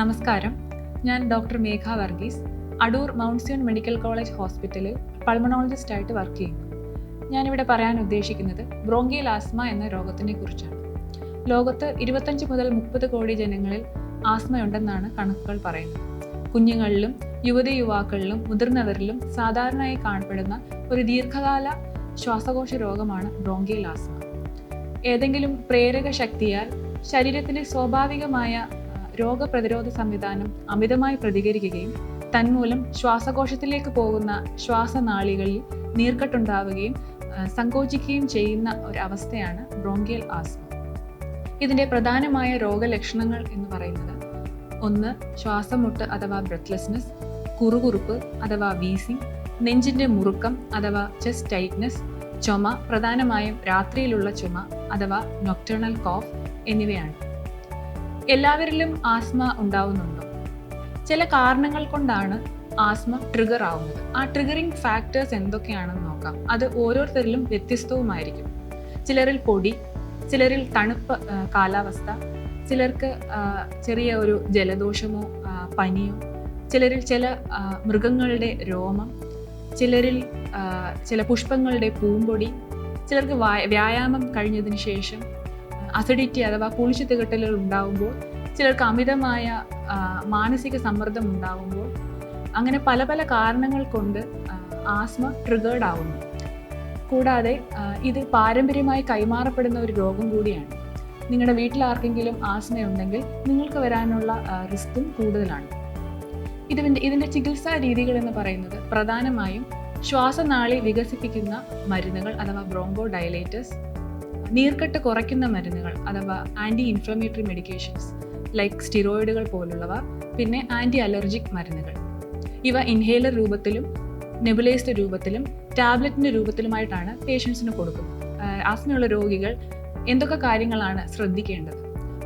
നമസ്കാരം, ഞാൻ doctor Megha Varghese, Adoor Mount Zion medical college ഹോസ്പിറ്റലിൽ പൾമണോളജിസ്റ്റായിട്ട് വർക്ക് ചെയ്യുന്നു. ഞാനിവിടെ പറയാൻ ഉദ്ദേശിക്കുന്നത് ബ്രോങ്കിയൽ ആസ്മ എന്ന രോഗത്തിനെ കുറിച്ചാണ്. ലോകത്ത് 25 മുതൽ 30 കോടി ജനങ്ങളിൽ ആസ്മയുണ്ടെന്നാണ് കണക്കുകൾ പറയുന്നത്. കുഞ്ഞുങ്ങളിലും യുവതിയുവാക്കളിലും മുതിർന്നവരിലും സാധാരണയായി കാണപ്പെടുന്ന ഒരു ദീർഘകാല ശ്വാസകോശ രോഗമാണ് ബ്രോങ്കിയൽ ആസ്മ. ഏതെങ്കിലും പ്രേരക ശക്തിയാൽ ശരീരത്തിലെ സ്വാഭാവികമായ രോഗപ്രതിരോധ സംവിധാനം അമിതമായി പ്രതികരിക്കുകയും തന്മൂലം ശ്വാസകോശത്തിലേക്ക് പോകുന്ന ശ്വാസനാളികളിൽ നീർക്കെട്ടുണ്ടാവുകയും സങ്കോചിക്കുകയും ചെയ്യുന്ന ഒരവസ്ഥയാണ് ബ്രോങ്കിയൽ ആസ്മ. ഇതിൻ്റെ പ്രധാനമായ രോഗലക്ഷണങ്ങൾ എന്ന് പറയുന്നത് 1. ശ്വാസമുട്ട് അഥവാ ബ്രെത്ത്ലെസ്നെസ്, കുറുകുറുപ്പ് അഥവാ വീസിംഗ്, നെഞ്ചിൻ്റെ മുറുക്കം അഥവാ ചെസ്റ്റ് ടൈറ്റ്നസ്, ചുമ, പ്രധാനമായും രാത്രിയിലുള്ള ചുമ അഥവാ നൊക്ടേണൽ കോഫ് എന്നിവയാണ്. എല്ലാവരിലും ആസ്മ ഉണ്ടാവുന്നുണ്ടോ? ചില കാരണങ്ങൾ കൊണ്ടാണ് ആസ്മ ട്രിഗർ ആവുന്നത്. ആ ട്രിഗറിങ് ഫാക്ടേഴ്സ് എന്തൊക്കെയാണെന്ന് നോക്കാം. അത് ഓരോരുത്തരിലും വ്യത്യസ്തവുമായിരിക്കും. ചിലരിൽ പൊടി, ചിലരിൽ തണുപ്പ് കാലാവസ്ഥ, ചിലർക്ക് ചെറിയ ഒരു ജലദോഷമോ പനിയോ, ചിലരിൽ ചില മൃഗങ്ങളുടെ രോമം, ചിലരിൽ ചില പുഷ്പങ്ങളുടെ പൂമ്പൊടി, ചിലർക്ക് വ്യായാമം കഴിഞ്ഞതിന് ശേഷം അസിഡിറ്റി അഥവാ പുളിച്ചു തികട്ടലുകൾ ഉണ്ടാവുമ്പോൾ, ചിലർക്ക് അമിതമായ മാനസിക സമ്മർദ്ദം ഉണ്ടാവുമ്പോൾ, അങ്ങനെ പല പല കാരണങ്ങൾ കൊണ്ട് ആസ്മ ട്രിഗേർഡ് ആവുന്നു. കൂടാതെ ഇത് പാരമ്പര്യമായി കൈമാറപ്പെടുന്ന ഒരു രോഗം കൂടിയാണ്. നിങ്ങളുടെ വീട്ടിൽ ആർക്കെങ്കിലും ആസ്മയുണ്ടെങ്കിൽ നിങ്ങൾക്ക് വരാനുള്ള റിസ്ക്കും കൂടുതലാണ്. ഇതിൻ്റെ ചികിത്സാ രീതികൾ എന്ന് പറയുന്നത് പ്രധാനമായും ശ്വാസനാളി വികസിപ്പിക്കുന്ന മരുന്നുകൾ അഥവാ ബ്രോങ്കോ ഡയലേറ്റേഴ്സ്, നീർക്കെട്ട് കുറയ്ക്കുന്ന മരുന്നുകൾ അഥവാ ആൻറ്റി ഇൻഫ്ലമേറ്ററി മെഡിക്കേഷൻസ് ലൈക്ക് സ്റ്റിറോയിഡുകൾ പോലുള്ളവ, പിന്നെ ആൻറ്റി അലർജിക് മരുന്നുകൾ. ഇവ ഇൻഹേലർ രൂപത്തിലും നെബുലൈസ്ഡ് രൂപത്തിലും ടാബ്ലറ്റിൻ്റെ രൂപത്തിലുമായിട്ടാണ് പേഷ്യൻസിന് കൊടുക്കുന്നത്. ആസ്മയുള്ള രോഗികൾ എന്തൊക്കെ കാര്യങ്ങളാണ് ശ്രദ്ധിക്കേണ്ടത്?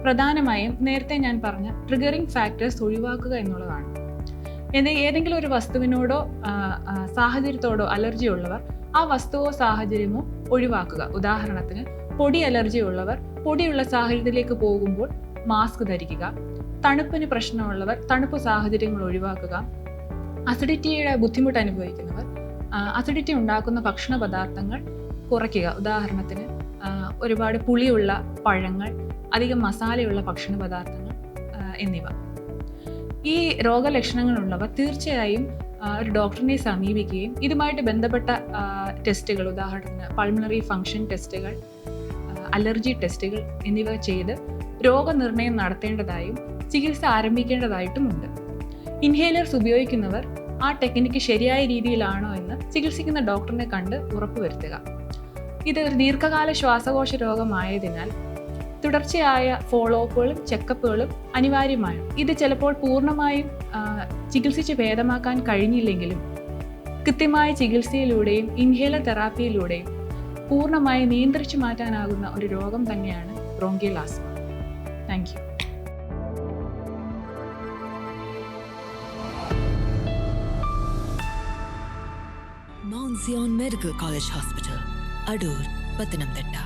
പ്രധാനമായും നേരത്തെ ഞാൻ പറഞ്ഞ ട്രിഗറിങ് ഫാക്ടേഴ്സ് ഒഴിവാക്കുക എന്നുള്ളതാണ്. ഏതെങ്കിലും ഒരു വസ്തുവിനോടോ സാഹചര്യത്തോടോ അലർജി ഉള്ളവർ ആ വസ്തുവോ സാഹചര്യമോ ഒഴിവാക്കുക. ഉദാഹരണത്തിന്, പൊടി അലർജി ഉള്ളവർ പൊടിയുള്ള സാഹചര്യത്തിലേക്ക് പോകുമ്പോൾ മാസ്ക് ധരിക്കുക. തണുപ്പിന് പ്രശ്നമുള്ളവർ തണുപ്പ് സാഹചര്യങ്ങൾ ഒഴിവാക്കുക. അസിഡിറ്റിയുടെ ബുദ്ധിമുട്ട് അനുഭവിക്കുന്നവർ അസിഡിറ്റി ഉണ്ടാക്കുന്ന ഭക്ഷണ പദാർത്ഥങ്ങൾ കുറയ്ക്കുക. ഉദാഹരണത്തിന്, ഒരുപാട് പുളിയുള്ള പഴങ്ങൾ, അധികം മസാലയുള്ള ഭക്ഷണ പദാർത്ഥങ്ങൾ എന്നിവ. ഈ രോഗലക്ഷണങ്ങളുള്ളവർ തീർച്ചയായും ഒരു ഡോക്ടറിനെ സമീപിക്കുകയും ഇതുമായിട്ട് ബന്ധപ്പെട്ട ടെസ്റ്റുകൾ, ഉദാഹരണത്തിന് പൾമണറി ഫങ്ഷൻ ടെസ്റ്റുകൾ, അലർജി ടെസ്റ്റുകൾ എന്നിവ ചെയ്ത് രോഗനിർണയം നടത്തേണ്ടതായും ചികിത്സ ആരംഭിക്കേണ്ടതായിട്ടുമുണ്ട്. ഇൻഹേലർസ് ഉപയോഗിക്കുന്നവർ ആ ടെക്നിക്ക് ശരിയായ രീതിയിലാണോ എന്ന് ചികിത്സിക്കുന്ന ഡോക്ടറിനെ കണ്ട് ഉറപ്പുവരുത്തുക. ഇത് ഒരു ദീർഘകാല ശ്വാസകോശ രോഗമായതിനാൽ തുടർച്ചയായ ഫോളോ അപ്പുകളും ചെക്കപ്പുകളും അനിവാര്യമാണ്. ഇത് ചിലപ്പോൾ പൂർണ്ണമായും ചികിത്സിച്ച് ഭേദമാക്കാൻ കഴിഞ്ഞില്ലെങ്കിലും കൃത്യമായ ചികിത്സയിലൂടെയും ഇൻഹേലർ തെറാപ്പിയിലൂടെയും പൂർണ്ണമായി നിയന്ത്രിച്ചു മാറ്റാനാകുന്ന ഒരു രോഗം തന്നെയാണ് bronchial asthma. Thank you. Mount Zion Medical College Hospital, Adur, Pathanamthitta.